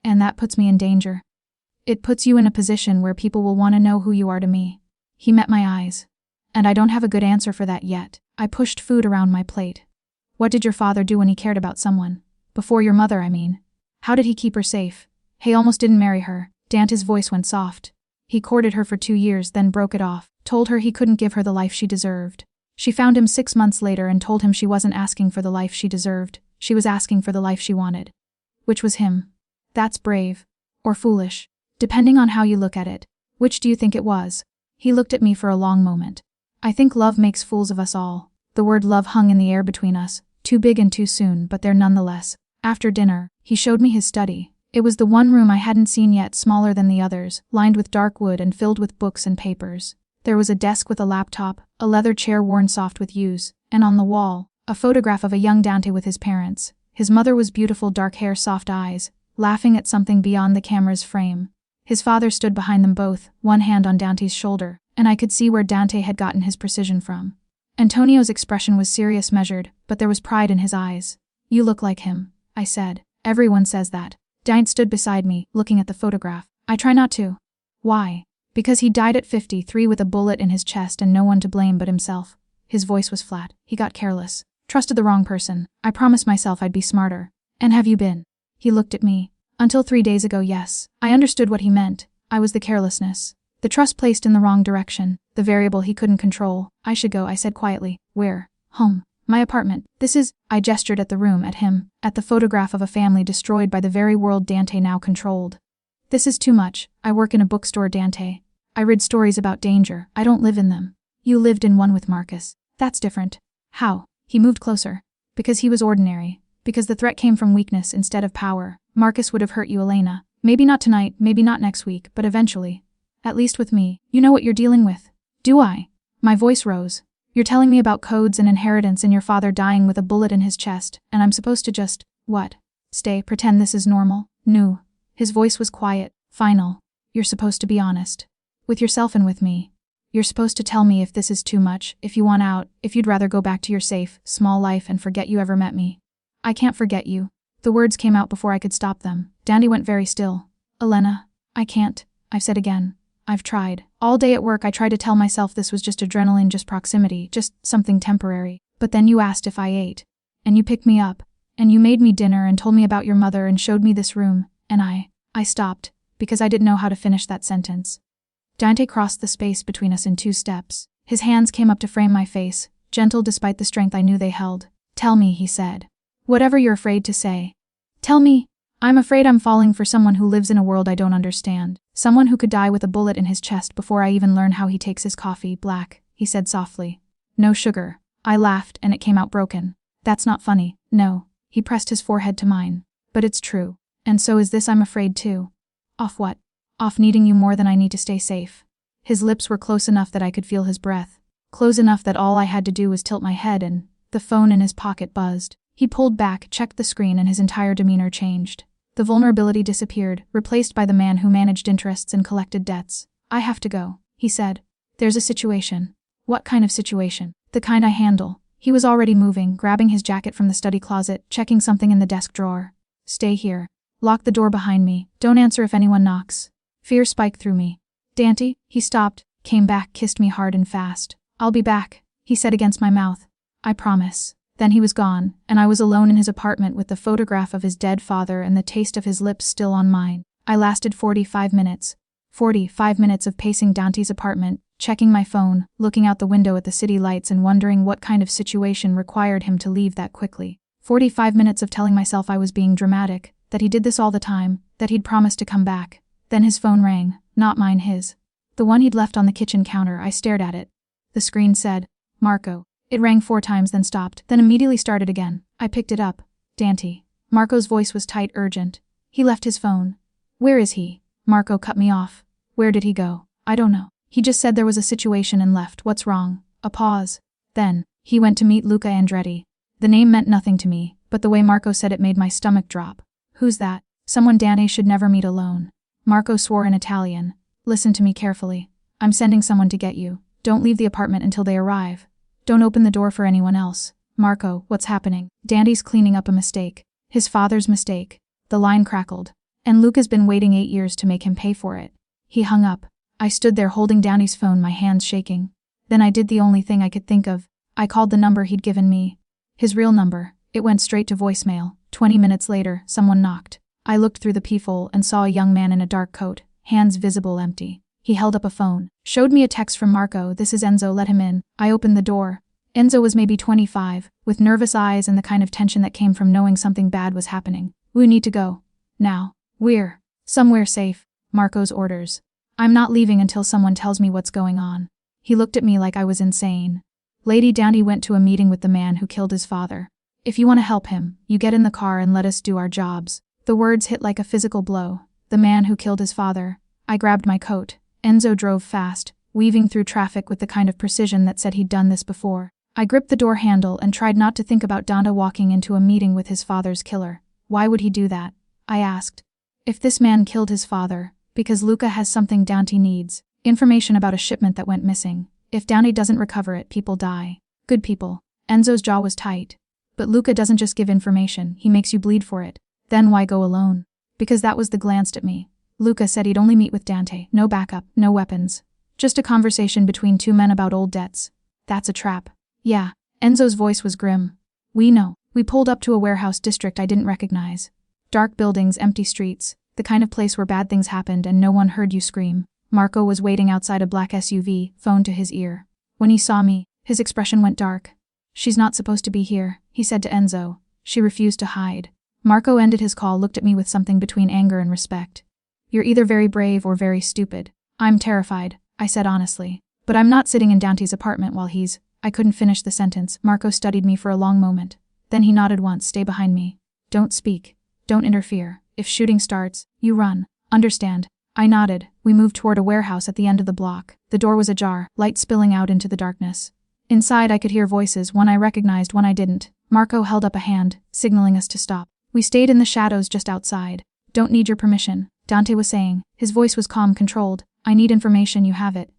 And that puts me in danger. It puts you in a position where people will want to know who you are to me. He met my eyes. And I don't have a good answer for that yet. I pushed food around my plate. What did your father do when he cared about someone? Before your mother, I mean. How did he keep her safe? He almost didn't marry her. Dante's voice went soft. He courted her for 2 years, then broke it off, told her he couldn't give her the life she deserved. She found him 6 months later and told him she wasn't asking for the life she deserved, she was asking for the life she wanted. Which was him. That's brave. Or foolish. Depending on how you look at it. Which do you think it was? He looked at me for a long moment. I think love makes fools of us all. The word love hung in the air between us, too big and too soon, but there nonetheless. After dinner, he showed me his study. It was the one room I hadn't seen yet, smaller than the others, lined with dark wood and filled with books and papers. There was a desk with a laptop, a leather chair worn soft with use, and on the wall, a photograph of a young Dante with his parents. His mother was beautiful, dark hair, soft eyes, laughing at something beyond the camera's frame. His father stood behind them both, one hand on Dante's shoulder, and I could see where Dante had gotten his precision from. Antonio's expression was serious, measured, but there was pride in his eyes. You look like him, I said. Everyone says that. Dante stood beside me, looking at the photograph. I try not to. Why? Because he died at 53 with a bullet in his chest and no one to blame but himself. His voice was flat. He got careless. Trusted the wrong person. I promised myself I'd be smarter. And have you been? He looked at me. Until 3 days ago, yes. I understood what he meant. I was the carelessness. The trust placed in the wrong direction. The variable he couldn't control. I should go, I said quietly. Where? Home. My apartment. This is, I gestured at the room, at him, at the photograph of a family destroyed by the very world Dante now controlled. This is too much. I work in a bookstore, Dante. I read stories about danger. I don't live in them. You lived in one with Marcus. That's different. How? He moved closer. Because he was ordinary. Because the threat came from weakness instead of power. Marcus would have hurt you, Elena. Maybe not tonight, maybe not next week, but eventually. At least with me. You know what you're dealing with. Do I? My voice rose. You're telling me about codes and inheritance and your father dying with a bullet in his chest, and I'm supposed to just, what? Stay, pretend this is normal? No. His voice was quiet, final. You're supposed to be honest. With yourself and with me. You're supposed to tell me if this is too much, if you want out, if you'd rather go back to your safe, small life and forget you ever met me. I can't forget you. The words came out before I could stop them. Dandy went very still. Elena, I can't, I've said again. I've tried. All day at work I tried to tell myself this was just adrenaline, just proximity, just something temporary. But then you asked if I ate. And you picked me up. And you made me dinner and told me about your mother and showed me this room. And I stopped, because I didn't know how to finish that sentence. Dante crossed the space between us in 2 steps. His hands came up to frame my face, gentle despite the strength I knew they held. Tell me, he said. Whatever you're afraid to say. Tell me. I'm afraid I'm falling for someone who lives in a world I don't understand. Someone who could die with a bullet in his chest before I even learn how he takes his coffee black, he said softly. No sugar. I laughed and it came out broken. That's not funny. No. He pressed his forehead to mine. But it's true. And so is this, I'm afraid too. Off what? Off needing you more than I need to stay safe. His lips were close enough that I could feel his breath. Close enough that all I had to do was tilt my head and the phone in his pocket buzzed. He pulled back, checked the screen, and his entire demeanor changed. The vulnerability disappeared, replaced by the man who managed interests and collected debts. I have to go, he said. There's a situation. What kind of situation? The kind I handle. He was already moving, grabbing his jacket from the study closet, checking something in the desk drawer. Stay here. Lock the door behind me. Don't answer if anyone knocks. Fear spiked through me. Dante, he stopped, came back, kissed me hard and fast. I'll be back, he said against my mouth. I promise. Then he was gone, and I was alone in his apartment with the photograph of his dead father and the taste of his lips still on mine. I lasted 45 minutes. 45 minutes of pacing Dante's apartment, checking my phone, looking out the window at the city lights and wondering what kind of situation required him to leave that quickly. 45 minutes of telling myself I was being dramatic, that he did this all the time, that he'd promised to come back. Then his phone rang, not mine, his. The one he'd left on the kitchen counter. I stared at it. The screen said, Marco. It rang 4 times, then stopped, then immediately started again. I picked it up. Dante. Marco's voice was tight, urgent. He left his phone. Where is he? Marco cut me off. Where did he go? I don't know. He just said there was a situation and left. What's wrong? A pause. Then, he went to meet Luca Andretti. The name meant nothing to me, but the way Marco said it made my stomach drop. Who's that? Someone Dante should never meet alone. Marco swore in Italian. Listen to me carefully. I'm sending someone to get you. Don't leave the apartment until they arrive. Don't open the door for anyone else. Marco, what's happening? Dante's cleaning up a mistake. His father's mistake. The line crackled. And Luca's been waiting 8 years to make him pay for it. He hung up. I stood there holding Dante's phone, my hands shaking. Then I did the only thing I could think of. I called the number he'd given me. His real number. It went straight to voicemail. 20 minutes later, someone knocked. I looked through the peephole and saw a young man in a dark coat, hands visible empty. He held up a phone, showed me a text from Marco. This is Enzo, let him in. I opened the door. Enzo was maybe 25, with nervous eyes and the kind of tension that came from knowing something bad was happening. We need to go. Now. We're somewhere safe. Marco's orders. I'm not leaving until someone tells me what's going on. He looked at me like I was insane. Lady Dante went to a meeting with the man who killed his father. If you want to help him, you get in the car and let us do our jobs. The words hit like a physical blow. The man who killed his father. I grabbed my coat. Enzo drove fast, weaving through traffic with the kind of precision that said he'd done this before. I gripped the door handle and tried not to think about Dante walking into a meeting with his father's killer. Why would he do that? I asked. If this man killed his father, because Luca has something Dante needs, information about a shipment that went missing. If Dante doesn't recover it, people die. Good people. Enzo's jaw was tight. But Luca doesn't just give information, he makes you bleed for it. Then why go alone? Because that was the glanced at me. Luca said he'd only meet with Dante, no backup, no weapons. Just a conversation between 2 men about old debts. That's a trap. Yeah. Enzo's voice was grim. We know. We pulled up to a warehouse district I didn't recognize. Dark buildings, empty streets, the kind of place where bad things happened and no one heard you scream. Marco was waiting outside a black SUV, phone to his ear. When he saw me, his expression went dark. She's not supposed to be here, he said to Enzo. She refused to hide. Marco ended his call, looked at me with something between anger and respect. You're either very brave or very stupid. I'm terrified, I said honestly. But I'm not sitting in Dante's apartment while he's... I couldn't finish the sentence. Marco studied me for a long moment. Then he nodded once. Stay behind me. Don't speak. Don't interfere. If shooting starts, you run. Understand? I nodded. We moved toward a warehouse at the end of the block. The door was ajar, light spilling out into the darkness. Inside I could hear voices, one I recognized, one I didn't. Marco held up a hand, signaling us to stop. We stayed in the shadows just outside. Don't need your permission, Dante was saying. His voice was calm, controlled. I need information, you have it.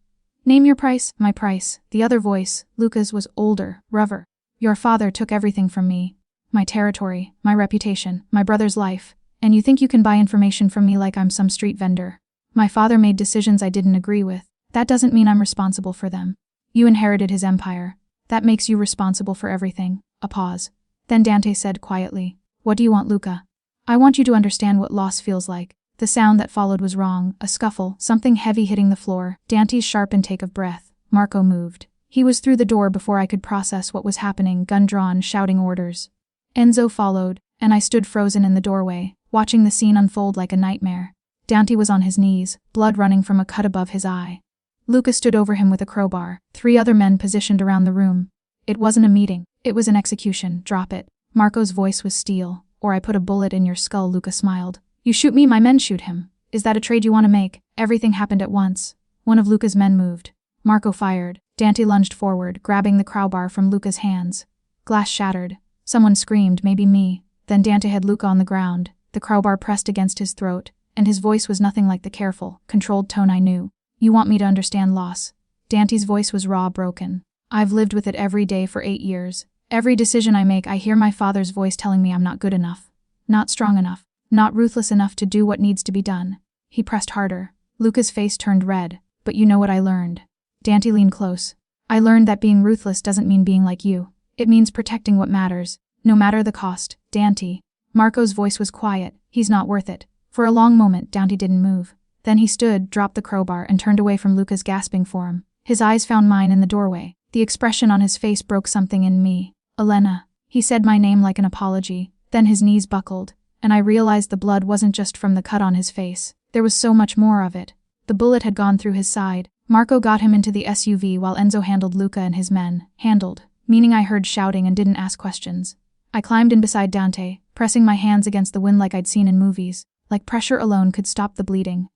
Name your price. My price. The other voice, Luca's, was older, rougher. Your father took everything from me. My territory, my reputation, my brother's life. And you think you can buy information from me like I'm some street vendor. My father made decisions I didn't agree with. That doesn't mean I'm responsible for them. You inherited his empire. That makes you responsible for everything. A pause. Then Dante said quietly, What do you want, Luca? I want you to understand what loss feels like. The sound that followed was wrong, a scuffle, something heavy hitting the floor, Dante's sharp intake of breath. Marco moved. He was through the door before I could process what was happening, gun drawn, shouting orders. Enzo followed, and I stood frozen in the doorway, watching the scene unfold like a nightmare. Dante was on his knees, blood running from a cut above his eye. Luca stood over him with a crowbar, 3 other men positioned around the room. It wasn't a meeting, it was an execution. Drop it. Marco's voice was steel. Or I put a bullet in your skull, Luca smiled. You shoot me, my men shoot him. Is that a trade you want to make? Everything happened at once. One of Luca's men moved. Marco fired. Dante lunged forward, grabbing the crowbar from Luca's hands. Glass shattered. Someone screamed, maybe me. Then Dante had Luca on the ground, the crowbar pressed against his throat, and his voice was nothing like the careful, controlled tone I knew. You want me to understand loss. Dante's voice was raw, broken. I've lived with it every day for 8 years. Every decision I make, I hear my father's voice telling me I'm not good enough. Not strong enough. Not ruthless enough to do what needs to be done. He pressed harder. Luca's face turned red. But you know what I learned. Dante leaned close. I learned that being ruthless doesn't mean being like you. It means protecting what matters, no matter the cost. Dante. Marco's voice was quiet. He's not worth it. For a long moment, Dante didn't move. Then he stood, dropped the crowbar, and turned away from Luca's, gasping for him. His eyes found mine in the doorway. The expression on his face broke something in me. Elena. He said my name like an apology. Then his knees buckled, and I realized the blood wasn't just from the cut on his face. There was so much more of it. The bullet had gone through his side. Marco got him into the SUV while Enzo handled Luca and his men. Handled, meaning I heard shouting and didn't ask questions. I climbed in beside Dante, pressing my hands against the wind like I'd seen in movies, like pressure alone could stop the bleeding.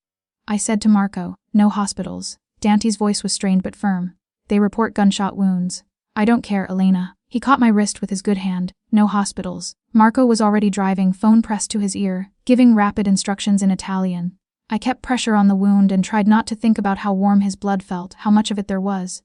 I said to Marco, "No hospitals." Dante's voice was strained but firm. "They report gunshot wounds." "I don't care, Elena." He caught my wrist with his good hand. "No hospitals." Marco was already driving, phone pressed to his ear, giving rapid instructions in Italian. I kept pressure on the wound and tried not to think about how warm his blood felt, how much of it there was.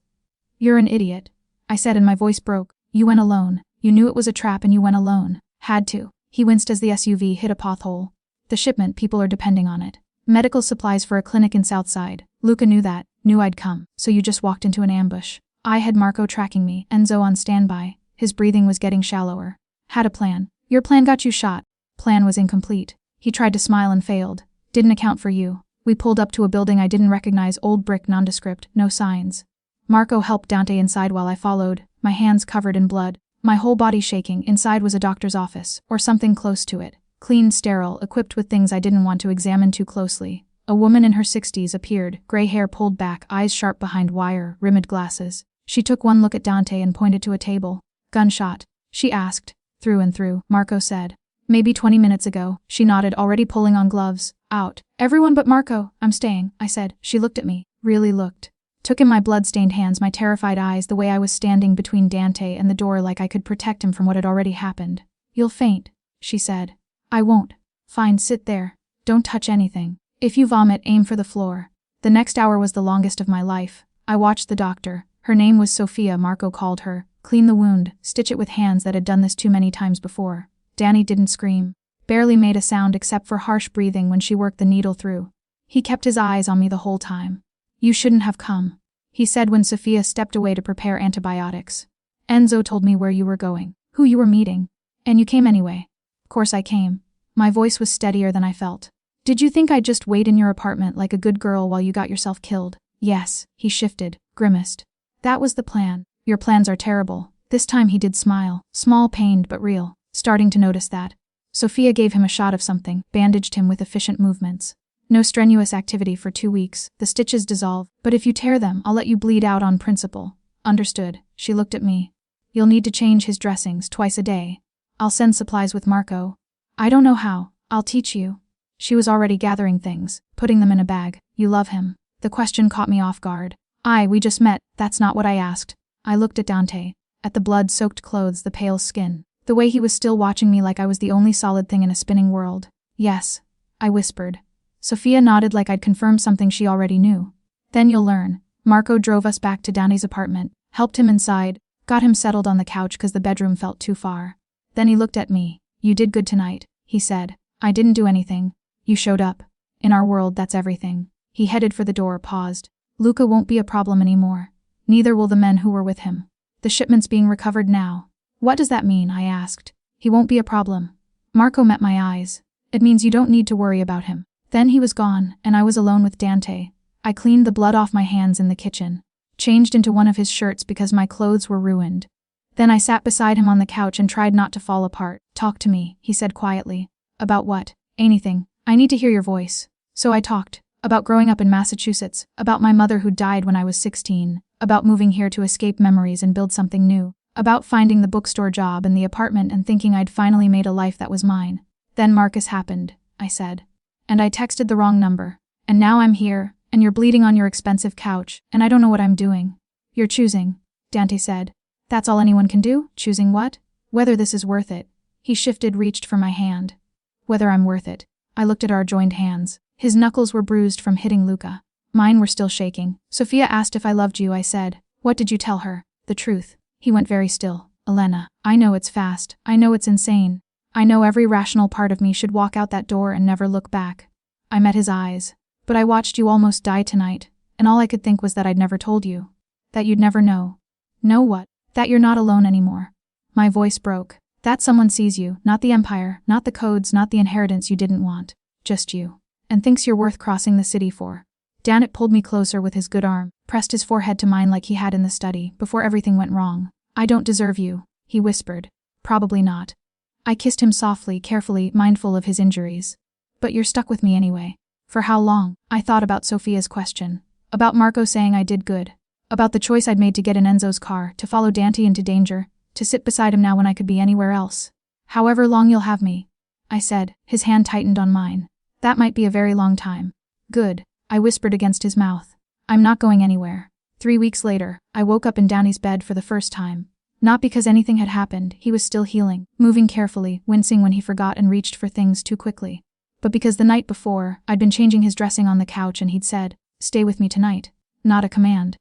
"You're an idiot," I said and my voice broke. "You went alone. You knew it was a trap and you went alone." "Had to." He winced as the SUV hit a pothole. "The shipment, people are depending on it. Medical supplies for a clinic in Southside. Luca knew that, knew I'd come, so you just walked into an ambush." I had Marco tracking me, Enzo on standby. His breathing was getting shallower. "Had a plan. Your plan got you shot." "Plan was incomplete." He tried to smile and failed. "Didn't account for you." We pulled up to a building I didn't recognize, old brick, nondescript, no signs. Marco helped Dante inside while I followed, my hands covered in blood, my whole body shaking. Inside was a doctor's office, or something close to it. Clean, sterile, equipped with things I didn't want to examine too closely. A woman in her 60s appeared, gray hair pulled back, eyes sharp behind wire-rimmed glasses. She took one look at Dante and pointed to a table. "Gunshot?" she asked. "Through and through," Marco said. "Maybe 20 minutes ago." She nodded, already pulling on gloves. "Out." "Everyone but Marco." "I'm staying," I said. She looked at me. Really looked. Took in my blood-stained hands, my terrified eyes, the way I was standing between Dante and the door like I could protect him from what had already happened. "You'll faint," she said. "I won't." "Fine, sit there. Don't touch anything. If you vomit, aim for the floor." The next hour was the longest of my life. I watched the doctor. Her name was Sophia, Marco called her. Clean the wound, stitch it with hands that had done this too many times before. Danny didn't scream. Barely made a sound except for harsh breathing when she worked the needle through. He kept his eyes on me the whole time. "You shouldn't have come," he said when Sophia stepped away to prepare antibiotics. "Enzo told me where you were going, who you were meeting. And you came anyway." "Of course I came." My voice was steadier than I felt. "Did you think I'd just wait in your apartment like a good girl while you got yourself killed?" "Yes." He shifted, grimaced. "That was the plan." "Your plans are terrible." This time he did smile, small, pained but real, starting to notice that. Sophia gave him a shot of something, bandaged him with efficient movements. "No strenuous activity for 2 weeks, the stitches dissolve, but if you tear them, I'll let you bleed out on principle." "Understood." She looked at me. "You'll need to change his dressings twice a day. I'll send supplies with Marco." "I don't know how. I'll teach you." She was already gathering things, putting them in a bag. "You love him?" The question caught me off guard. We just met." "That's not what I asked." I looked at Dante, at the blood-soaked clothes, the pale skin, the way he was still watching me like I was the only solid thing in a spinning world. "Yes," I whispered. Sophia nodded like I'd confirmed something she already knew. "Then you'll learn." Marco drove us back to Danny's apartment, helped him inside, got him settled on the couch because the bedroom felt too far. Then he looked at me. "You did good tonight," he said. "I didn't do anything. You showed up. In our world, that's everything." He headed for the door, paused. "Luca won't be a problem anymore. Neither will the men who were with him. The shipment's being recovered now." "What does that mean?" I asked. "He won't be a problem." Marco met my eyes. "It means you don't need to worry about him." Then he was gone, and I was alone with Dante. I cleaned the blood off my hands in the kitchen, changed into one of his shirts because my clothes were ruined. Then I sat beside him on the couch and tried not to fall apart. "Talk to me," he said quietly. "About what?" "Anything. I need to hear your voice." So I talked. About growing up in Massachusetts, about my mother who died when I was 16, about moving here to escape memories and build something new, about finding the bookstore job and the apartment and thinking I'd finally made a life that was mine. "Then Marcus happened," I said. "And I texted the wrong number. And now I'm here, and you're bleeding on your expensive couch, and I don't know what I'm doing." "You're choosing," Dante said. "That's all anyone can do? Choosing what?" "Whether this is worth it." He shifted, reached for my hand. "Whether I'm worth it." I looked at our joined hands. His knuckles were bruised from hitting Luca. Mine were still shaking. "Sophia asked if I loved you," I said. "What did you tell her?" "The truth." He went very still. "Elena, I know it's fast. I know it's insane. I know every rational part of me should walk out that door and never look back." I met his eyes. "But I watched you almost die tonight, and all I could think was that I'd never told you. That you'd never know." "Know what?" "That you're not alone anymore." My voice broke. "That someone sees you, not the Empire, not the codes, not the inheritance you didn't want. Just you. And thinks you're worth crossing the city for. Danet pulled me closer with his good arm, pressed his forehead to mine like he had in the study, before everything went wrong. I don't deserve you, he whispered. Probably not. I kissed him softly, carefully, mindful of his injuries. But you're stuck with me anyway. For how long? I thought about Sophia's question. About Marco saying I did good. About the choice I'd made to get in Enzo's car, to follow Dante into danger, to sit beside him now when I could be anywhere else. However long you'll have me, I said, his hand tightened on mine. That might be a very long time. Good, I whispered against his mouth. I'm not going anywhere. 3 weeks later, I woke up in Danny's bed for the first time. Not because anything had happened, he was still healing, moving carefully, wincing when he forgot and reached for things too quickly. But because the night before, I'd been changing his dressing on the couch and he'd said, "Stay with me tonight." Not a command.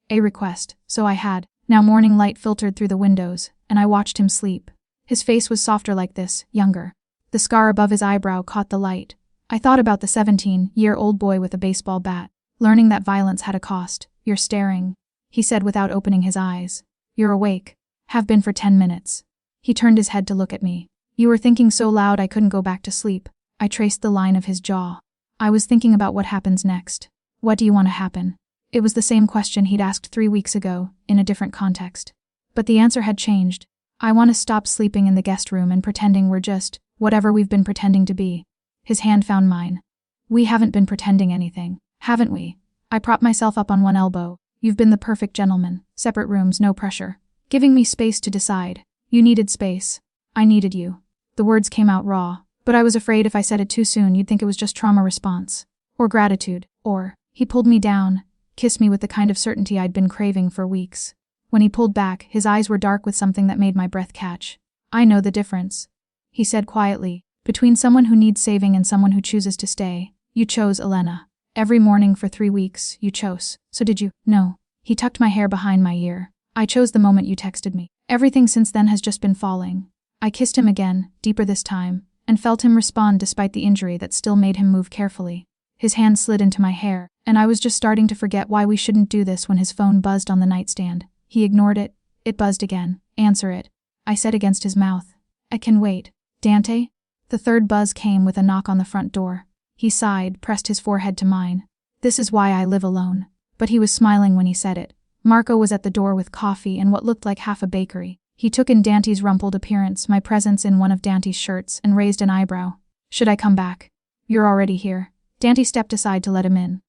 A request, so I had. Now morning light filtered through the windows, and I watched him sleep. His face was softer like this, younger. The scar above his eyebrow caught the light. I thought about the 17-year-old boy with a baseball bat, learning that violence had a cost. "You're staring," he said without opening his eyes. "You're awake. Have been for 10 minutes. He turned his head to look at me. "You were thinking so loud I couldn't go back to sleep." I traced the line of his jaw. "I was thinking about what happens next." "What do you want to happen?" It was the same question he'd asked 3 weeks ago, in a different context. But the answer had changed. "I want to stop sleeping in the guest room and pretending we're just whatever we've been pretending to be." His hand found mine. "We haven't been pretending anything, haven't we?" I propped myself up on one elbow. "You've been the perfect gentleman. Separate rooms, no pressure. Giving me space to decide. You needed space. I needed you." The words came out raw, but I was afraid if I said it too soon you'd think it was just trauma response. Or gratitude. Or, he pulled me down, kissed me with the kind of certainty I'd been craving for weeks. When he pulled back, his eyes were dark with something that made my breath catch. "I know the difference," he said quietly, "between someone who needs saving and someone who chooses to stay. You chose Elena. Every morning for 3 weeks, you chose. So did you?" "No." He tucked my hair behind my ear. "I chose the moment you texted me. Everything since then has just been falling." I kissed him again, deeper this time, and felt him respond despite the injury that still made him move carefully. His hand slid into my hair, and I was just starting to forget why we shouldn't do this when his phone buzzed on the nightstand. He ignored it. It buzzed again. "Answer it," I said against his mouth. "I can wait." "Dante?" The third buzz came with a knock on the front door. He sighed, pressed his forehead to mine. "This is why I live alone." But he was smiling when he said it. Marco was at the door with coffee and what looked like half a bakery. He took in Dante's rumpled appearance, my presence in one of Dante's shirts, and raised an eyebrow. "Should I come back?" "You're already here." Dante stepped aside to let him in.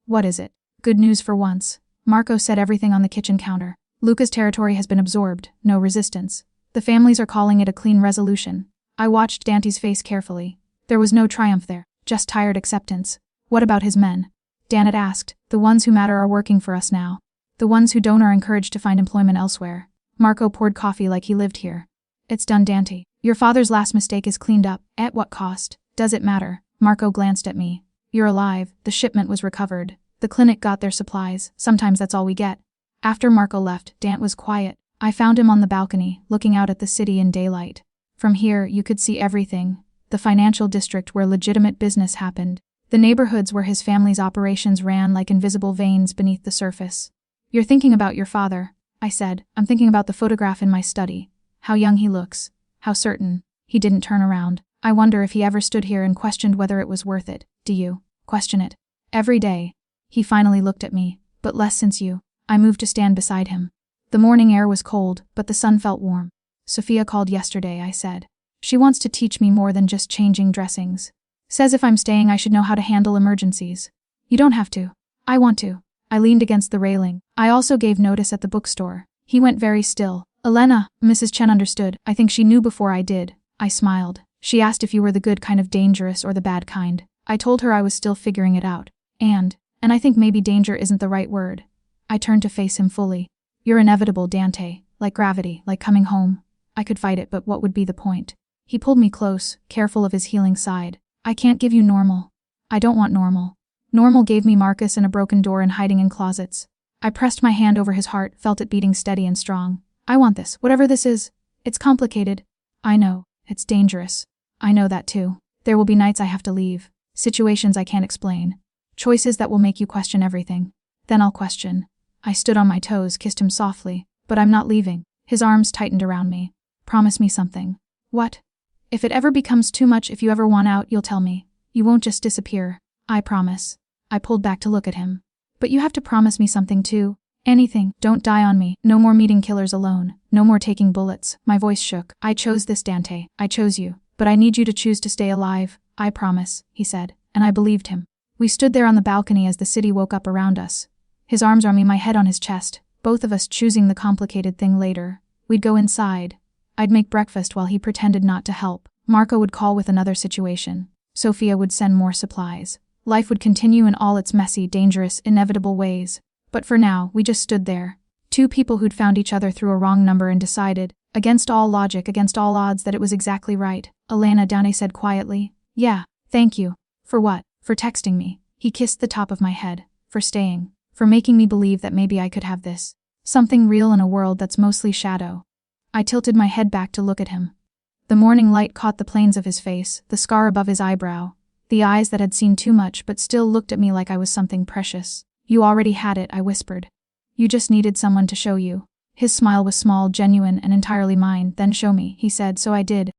"What is it?" "Good news for once." Marco set everything on the kitchen counter. "Luca's territory has been absorbed, no resistance. The families are calling it a clean resolution." I watched Dante's face carefully. There was no triumph there, just tired acceptance. "What about his men?" Danet asked. "The ones who matter are working for us now. The ones who don't are encouraged to find employment elsewhere." Marco poured coffee like he lived here. "It's done, Dante. Your father's last mistake is cleaned up. At what cost? Does it matter?" Marco glanced at me. "You're alive. The shipment was recovered. The clinic got their supplies. Sometimes that's all we get." After Marco left, Dante was quiet. I found him on the balcony, looking out at the city in daylight. From here, you could see everything. The financial district where legitimate business happened. The neighborhoods where his family's operations ran like invisible veins beneath the surface. "You're thinking about your father," I said. "I'm thinking about the photograph in my study. How young he looks. How certain. He didn't turn around. I wonder if he ever stood here and questioned whether it was worth it." "Do you question it?" "Every day." He finally looked at me. "But less since you." I moved to stand beside him. The morning air was cold, but the sun felt warm. "Sophia called yesterday," I said. "She wants to teach me more than just changing dressings. Says if I'm staying I should know how to handle emergencies." "You don't have to." "I want to." I leaned against the railing. I also gave notice at the bookstore. He went very still. "Elena," Mrs. Chen understood. "I think she knew before I did." I smiled. "She asked if you were the good kind of dangerous or the bad kind." I told her I was still figuring it out. And I think maybe danger isn't the right word." I turned to face him fully. "You're inevitable, Dante. Like gravity, like coming home." I could fight it, but what would be the point? He pulled me close, careful of his healing side. "I can't give you normal." "I don't want normal." Normal gave me Marcus and a broken door and hiding in closets. I pressed my hand over his heart, felt it beating steady and strong. "I want this, whatever this is. It's complicated." "I know. It's dangerous." "I know that too. There will be nights I have to leave. Situations I can't explain. Choices that will make you question everything. Then I'll question." I stood on my toes, kissed him softly. "But I'm not leaving." His arms tightened around me. "Promise me something." "What?" "If it ever becomes too much, if you ever want out, you'll tell me. You won't just disappear." "I promise." I pulled back to look at him. But you have to promise me something too. Anything. Don't die on me. No more meeting killers alone. No more taking bullets. My voice shook. I chose this, Dante. I chose you. But I need you to choose to stay alive. I promise, he said, and I believed him. We stood there on the balcony as the city woke up around us. His arms around me, my head on his chest, both of us choosing the complicated thing later. We'd go inside. I'd make breakfast while he pretended not to help. Marco would call with another situation. Sophia would send more supplies. Life would continue in all its messy, dangerous, inevitable ways. But for now, we just stood there. Two people who'd found each other through a wrong number and decided, against all logic, against all odds, that it was exactly right. Elena, Dante said quietly. Yeah, thank you. For what? For texting me. He kissed the top of my head. For staying. For making me believe that maybe I could have this. Something real in a world that's mostly shadow. I tilted my head back to look at him. The morning light caught the planes of his face, the scar above his eyebrow, the eyes that had seen too much but still looked at me like I was something precious. You already had it, I whispered. You just needed someone to show you. His smile was small, genuine, and entirely mine. Then show me, he said, so I did.